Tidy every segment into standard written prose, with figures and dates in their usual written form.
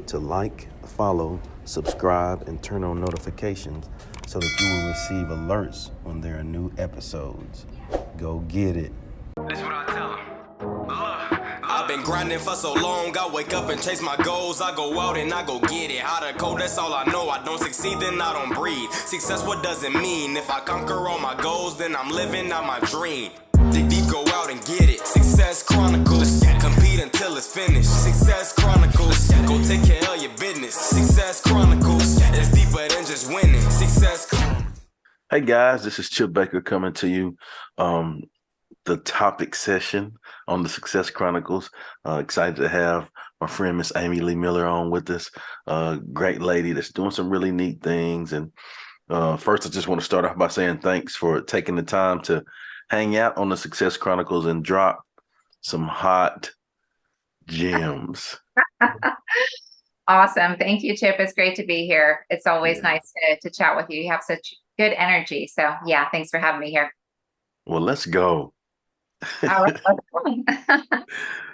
to like, follow, subscribe, and turn on notifications so that you will receive alerts when there are new episodes. Go get it. That's what I tell them. I've been grinding for so long, I wake up and chase my goals. I go out and I go get it. How to code, that's all I know. I don't succeed, then I don't breathe. Success, what does it mean? If I conquer all my goals, then I'm living out my dream. Dig deep, go out and get it. Success Chronicles. Compete until it's finished. Success Chronicles. Go take care of your business. Success Chronicles. It's deeper than just winning. Success Chronicles. Hey guys, this is Chip Baker coming to you. The topic session on the Success Chronicles. Excited to have my friend Miss Amy Lee Miller on with us. Great lady that's doing some really neat things. And first, I just want to start off by saying thanks for taking the time to hang out on the Success Chronicles and drop some hot gems. Awesome. Thank you, Chip. It's great to be here. It's always nice to chat with you. You have such good energy. So yeah, thanks for having me here. Well, let's go. All right, let's go.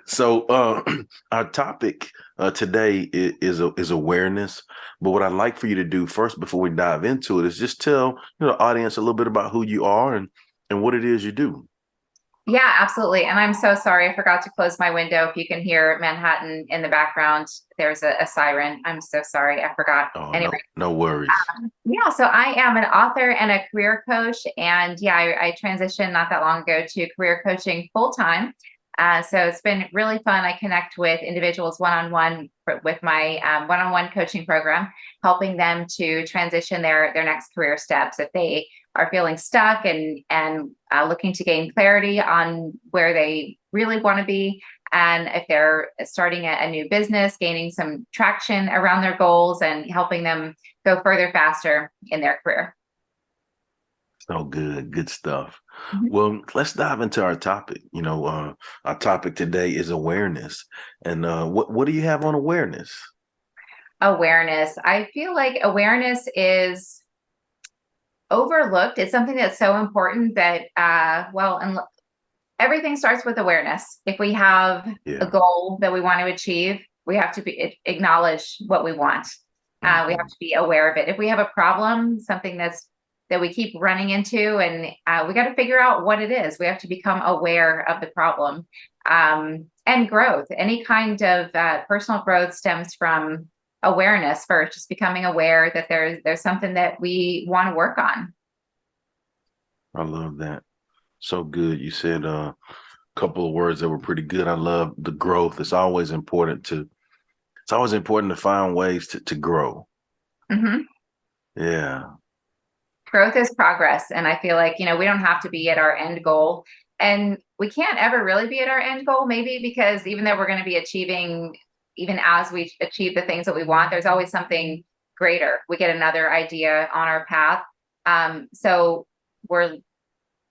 So our topic today is awareness. But what I'd like for you to do first, before we dive into it, is just tell the audience a little bit about who you are and what it is you do. Yeah, absolutely. And I'm so sorry. I forgot to close my window. If you can hear Manhattan in the background, there's a siren. I'm so sorry. I forgot. Oh, anyway, no worries. Yeah, so I am an author and a career coach. And yeah, I transitioned not that long ago to career coaching full time. So it's been really fun. I connect with individuals one-on-one with my one-on-one coaching program, helping them to transition their next career steps if they are feeling stuck and looking to gain clarity on where they really want to be. And if they're starting a new business, gaining some traction around their goals and helping them go further faster in their career. So good stuff. Mm-hmm. Well, let's dive into our topic. Our topic today is awareness. And what do you have on awareness? Awareness. I feel like awareness is overlooked. It's something that's so important that, and everything starts with awareness. If we have a goal that we want to achieve, we have to acknowledge what we want. We have to be aware of it. If we have a problem, something that we keep running into, and we got to figure out what it is. We have to become aware of the problem. And growth, any kind of personal growth stems from awareness first, just becoming aware that there's something that we want to work on. I love that. So good. You said a couple of words that were pretty good. I love the growth. It's always important to find ways to grow. Mm-hmm. Yeah. Growth is progress. And I feel like, we don't have to be at our end goal, and we can't ever really be at our end goal, maybe because even though we're going to be achieving, even as we achieve the things that we want, there's always something greater. We get another idea on our path. So we're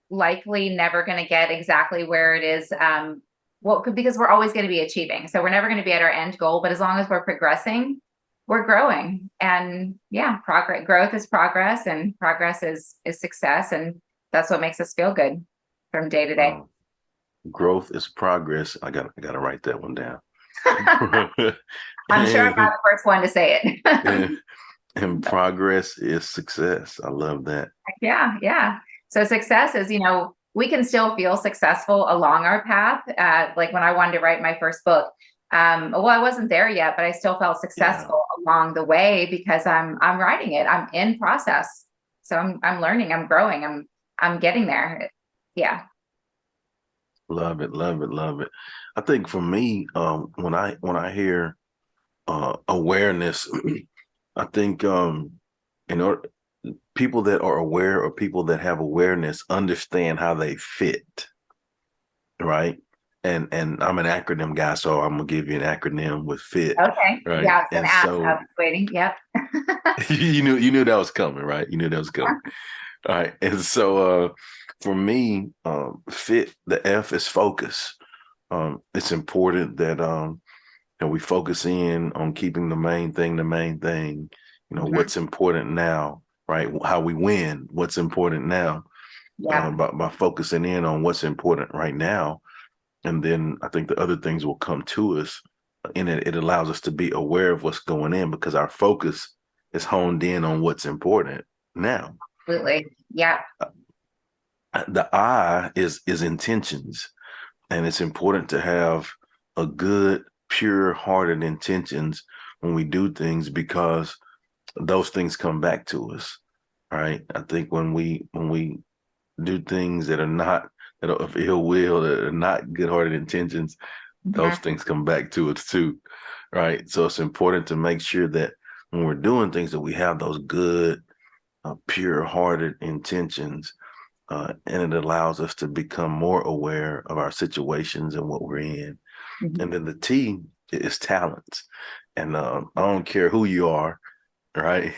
likely never going to get exactly where it is. Because we're always going to be achieving. So we're never going to be at our end goal, but as long as we're progressing, we're growing. And yeah, growth is progress, and progress is success. And that's what makes us feel good from day to day. Growth is progress. I got to write that one down. I'm sure I'm not the first one to say it. And progress is success. I love that. Yeah. So success is, we can still feel successful along our path. Like when I wanted to write my first book, I wasn't there yet, but I still felt successful along the way because I'm writing it. I'm in process. So I'm learning, I'm growing, I'm getting there. Yeah. Love it. I think for me, when I hear awareness, I think people that are aware or people that have awareness understand how they fit, right? And I'm an acronym guy, so I'm gonna give you an acronym with fit. Okay. Right? Yeah, I was was waiting. Yep. you knew that was coming, right? You knew that was coming. All right. And so for me, fit, the F is focus. It's important that we focus in on keeping the main thing, what's important now, right? How we win, what's important now. By focusing in on what's important right now. And then I think the other things will come to us and it allows us to be aware of what's going in because our focus is honed in on what's important now. Absolutely. Yeah. The I is intentions, and it's important to have a good, pure-hearted intentions when we do things because those things come back to us, right? I think when we do things that are not that are of ill will, that are not good-hearted intentions, those Mhm. things come back to us too, right? So it's important to make sure that when we're doing things that we have those good, pure-hearted intentions, and it allows us to become more aware of our situations and what we're in. Mhm. And then the T is talents, and I don't care who you are, right?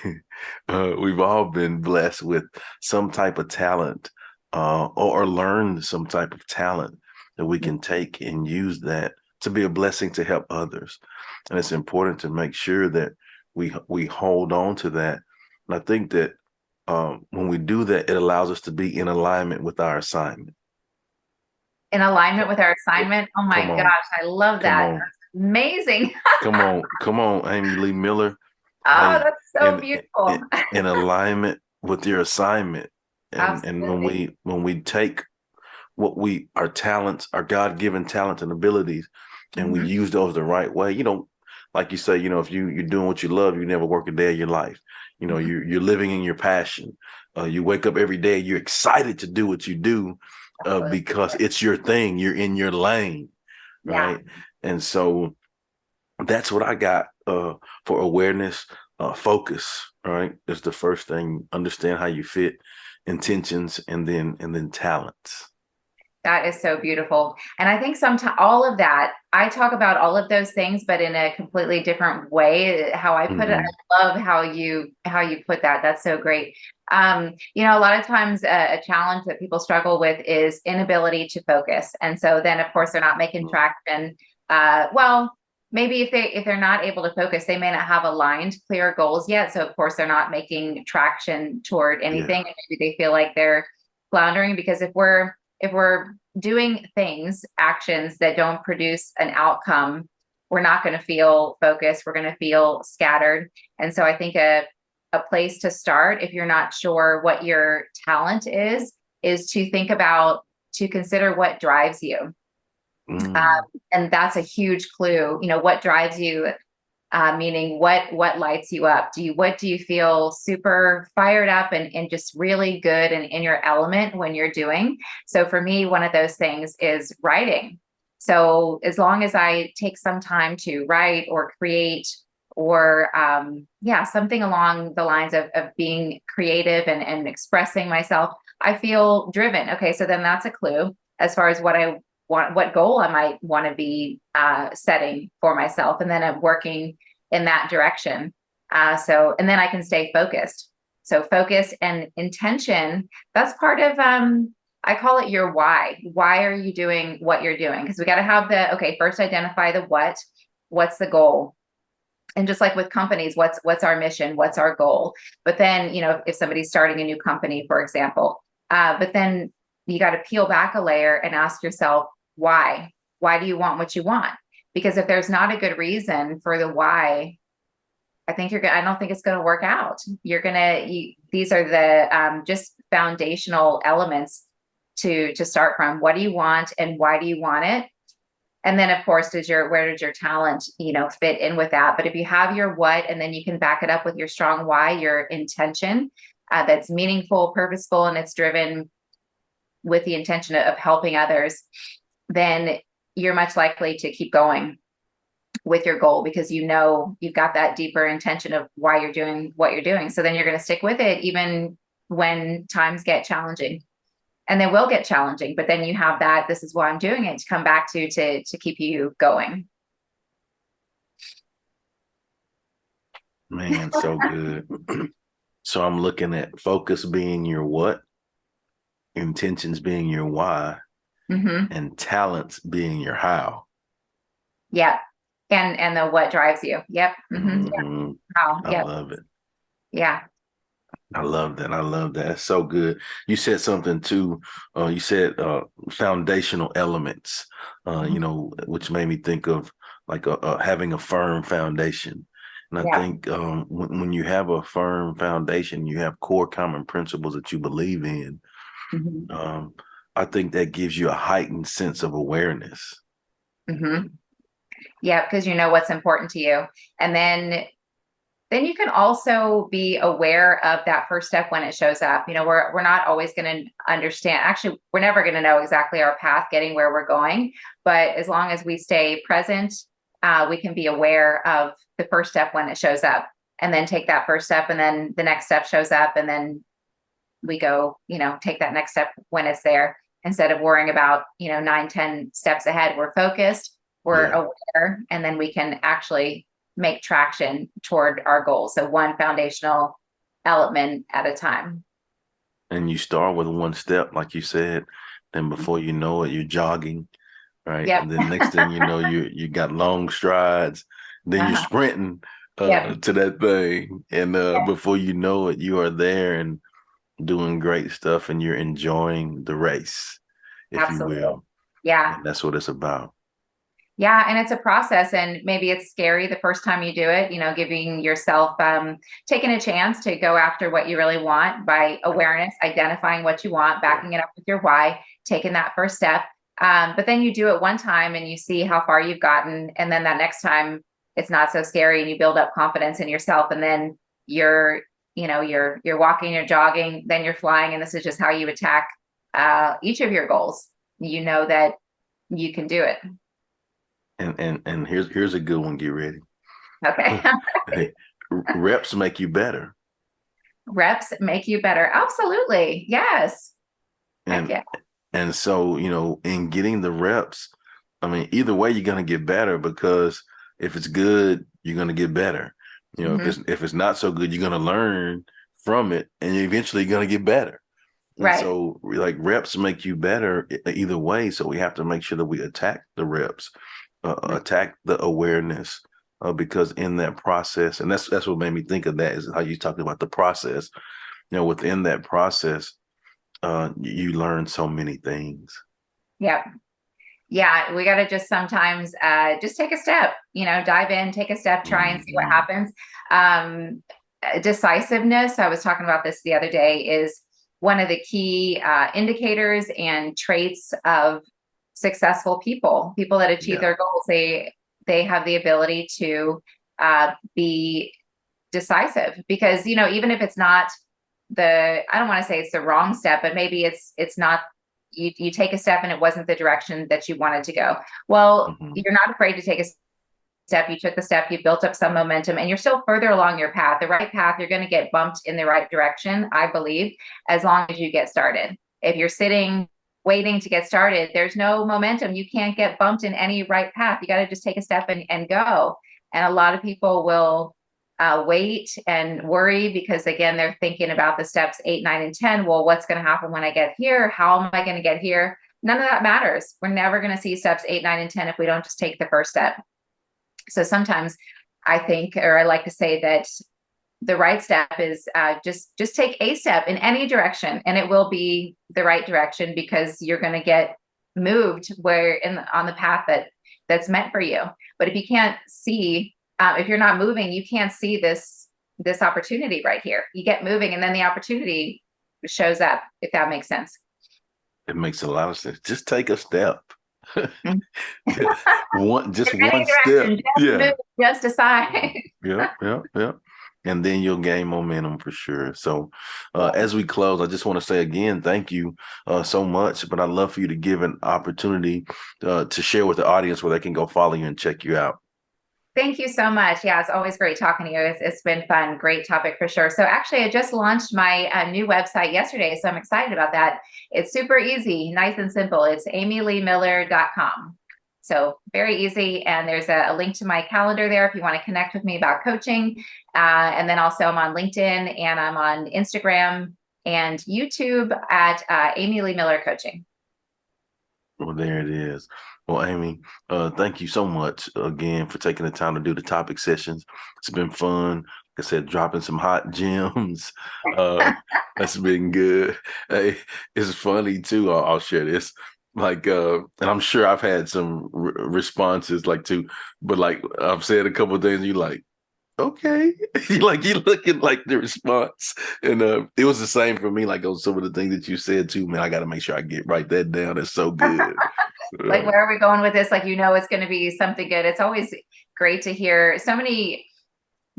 We've all been blessed with some type of talent, or learned some type of talent that we can take and use that to be a blessing to help others. And it's important to make sure that we hold on to that. And I think that when we do that, it allows us to be in alignment with our assignment. In alignment with our assignment. Oh my Come gosh, on, I love come that. on, That's amazing. come on, Amy Lee Miller. Oh, Hey, that's so beautiful. in alignment with your assignment, and when Absolutely. we take what we our talents, our God-given talents and abilities, and we Mhm. use those the right way, like you say, if you're doing what you love, you never work a day of your life. Mhm. You're living in your passion. You wake up every day, you're excited to do what you do, Absolutely. because it's your thing. You're in your lane, Yeah. right? And so that's what I got for awareness. Focus, right, is the first thing. Understand how you fit, intentions, and then talents. That is so beautiful. And I think sometimes all of that, I talk about all of those things, but in a completely different way, how I put it. Hmm. I love how you put that. That's so great. A lot of times a challenge that people struggle with is inability to focus. And so then of course they're not making traction. Well, maybe if they're not able to focus, they may not have aligned clear goals yet. So of course they're not making traction toward Yeah. anything. And maybe they feel like they're floundering because if we're doing things, actions that don't produce an outcome, we're not going to feel focused. We're going to feel scattered. And so I think a place to start, if you're not sure what your talent is to consider what drives you. Mm. And that's a huge clue. What drives you, meaning what lights you up. What do you feel super fired up and just really good and in your element when you're doing? So for me, one of those things is writing. So as long as I take some time to write or create or something along the lines of being creative and expressing myself, I feel driven. Okay, so then that's a clue as far as what goal I might want to be setting for myself, and then I'm working in that direction. And then I can stay focused. So focus and intention, that's part of, I call it your why. Why are you doing what you're doing? Because we got to have okay, first identify the what's the goal? And just like with companies, what's our mission? What's our goal? But then, if somebody's starting a new company, for example, but then you got to peel back a layer and ask yourself, why? Why do you want what you want? Because if there's not a good reason for the why, I don't think it's going to work out. These are the just foundational elements to start from. What do you want and why do you want it? And then of course, where does your talent, fit in with that? But if you have your what, and then you can back it up with your strong why, your intention, that's meaningful, purposeful, and it's driven with the intention of helping others, then you're much likely to keep going with your goal because you've got that deeper intention of why you're doing what you're doing. So then you're going to stick with it even when times get challenging. And they will get challenging, but then you have that, this is why I'm doing it, to come back to keep you going. Man, so good. So I'm looking at focus being your what, intentions being your why, Hmm. and talents being your how. Yep. And the what drives you. Yep. Hmm. Hmm. How. I Yep. love it. Yeah. I love that. I love that. That's so good. You said something too. You said foundational elements, Mhm. which made me think of like having a firm foundation. And I Yeah. think when you have a firm foundation, you have core common principles that you believe in. Hmm. Um, I think that gives you a heightened sense of awareness. Hmm. Yeah, because you know what's important to you. And then you can also be aware of that first step when it shows up. You know, we're not always going to understand. Actually, we're never going to know exactly our path getting where we're going. But as long as we stay present, we can be aware of the first step when it shows up, and then take that first step, and then the next step shows up, and then we go, take that next step when it's there, instead of worrying about, 9, 10 steps ahead. We're focused, we're Yeah. aware, and then we can actually make traction toward our goals. So one foundational element at a time. And you start with one step, like you said, then before you know it, you're jogging, right? Yep. And then next thing you know, you got long strides. Then you're Uh-huh. sprinting Yep. to that thing, and before you know it, you are there and doing great stuff, and you're enjoying the race, if you Absolutely. will. Yeah. And that's what it's about. Yeah, and it's a process, and maybe it's scary the first time you do it, giving yourself, taking a chance to go after what you really want by awareness, identifying what you want, backing it up with your why, taking that first step. But then you do it one time and you see how far you've gotten. And then that next time it's not so scary, and you build up confidence in yourself. And then you're walking, you're jogging, then you're flying. And this is just how you attack each of your goals. You know that you can do it. And here's a good one. Get ready. Okay. Hey, reps make you better. Reps make you better. Absolutely. Yes. Heck And yeah. and so, in getting the reps, I mean, either way, you're gonna get better, because if it's good, you're gonna get better. If Hmm. it's not so good, you're gonna learn from it, and you're eventually gonna get better. And Right. so, like, reps make you better either way. So we have to make sure that we attack the reps, attack the awareness, because in that process, and that's what made me think of that, is how you talked about the process. Within that process, you learn so many things. Yep. Yeah. We got to just sometimes just take a step, dive in, take a step, try and see what Mhm. happens. Um, Decisiveness, I was talking about this the other day, is one of the key indicators and traits of successful people that achieve Yeah. their goals. They have the ability to be decisive, because even if it's not I don't want to say it's the wrong step, but maybe it's not, you take a step and it wasn't the direction that you wanted to go. Well, Mhm. you're not afraid to take a step. You took the step, you built up some momentum, and you're still further along your path, the right path. You're going to get bumped in the right direction, I believe, as long as you get started. If you're sitting waiting to get started, there's no momentum. You can't get bumped in any right path. You got to just take a step and go. And a lot of people will wait and worry, because again, they're thinking about the steps 8, 9, and 10. Well, what's going to happen when I get here? How am I going to get here? None of that matters. We're never going to see steps 8, 9, and 10 if we don't just take the first step. So sometimes I think, or I like to say, that the right step is just take a step in any direction, and it will be the right direction, because you're going to get moved on the path that's meant for you. But if you can't see, if you're not moving, you can't see this opportunity right here. You get moving, and then the opportunity shows up, if that makes sense. It makes a lot of sense. Just take a step. Mhm. Just In one any step. direction, just Yeah. move, just decide. Yeah, yeah, yeah. And then you'll gain momentum for sure. So, Yeah. as we close, I just want to say again, thank you so much. But I'd love for you to give an opportunity to share with the audience where they can go follow you and check you out. Thank you so much. Yeah, it's always great talking to you. It's been fun. Great topic for sure. So actually, I just launched my new website yesterday, so I'm excited about that. It's super easy, nice and simple. It's amyleemiller.com. So very easy. And there's a link to my calendar there if you want to connect with me about coaching. And then also I'm on LinkedIn, and I'm on Instagram and YouTube at Amy Lee Miller Coaching. Well, there it is. Well, Amy, thank you so much again for taking the time to do the topic sessions. It's been fun. Like I said, dropping some hot gems. Uh, that's been good. Hey, it's funny too. I'll share this. Like, and I'm sure I've had some responses like to, but like I've said a couple of things, you like, okay, you looking like the response, and it was the same for me. Like on some of the things that you said too, man, I got to make sure I write that down. It's so good. Like, where are we going with this? Like, it's going to be something good. It's always great to hear so many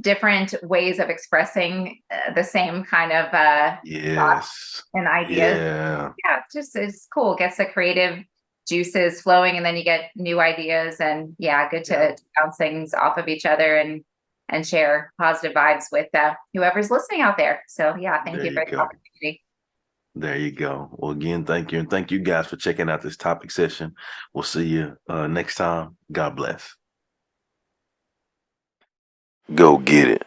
different ways of expressing the same kind of thoughts Yes, and ideas. yeah, Yeah, it's cool. It gets the creative juices flowing, and then you get new ideas. And yeah, good yeah. to bounce things off of each other and share positive vibes with whoever's listening out there. So yeah, thank There you you for the go. opportunity. There you go. Well, again, thank you, and thank you guys for checking out this topic session. We'll see you next time. God bless. Go get it.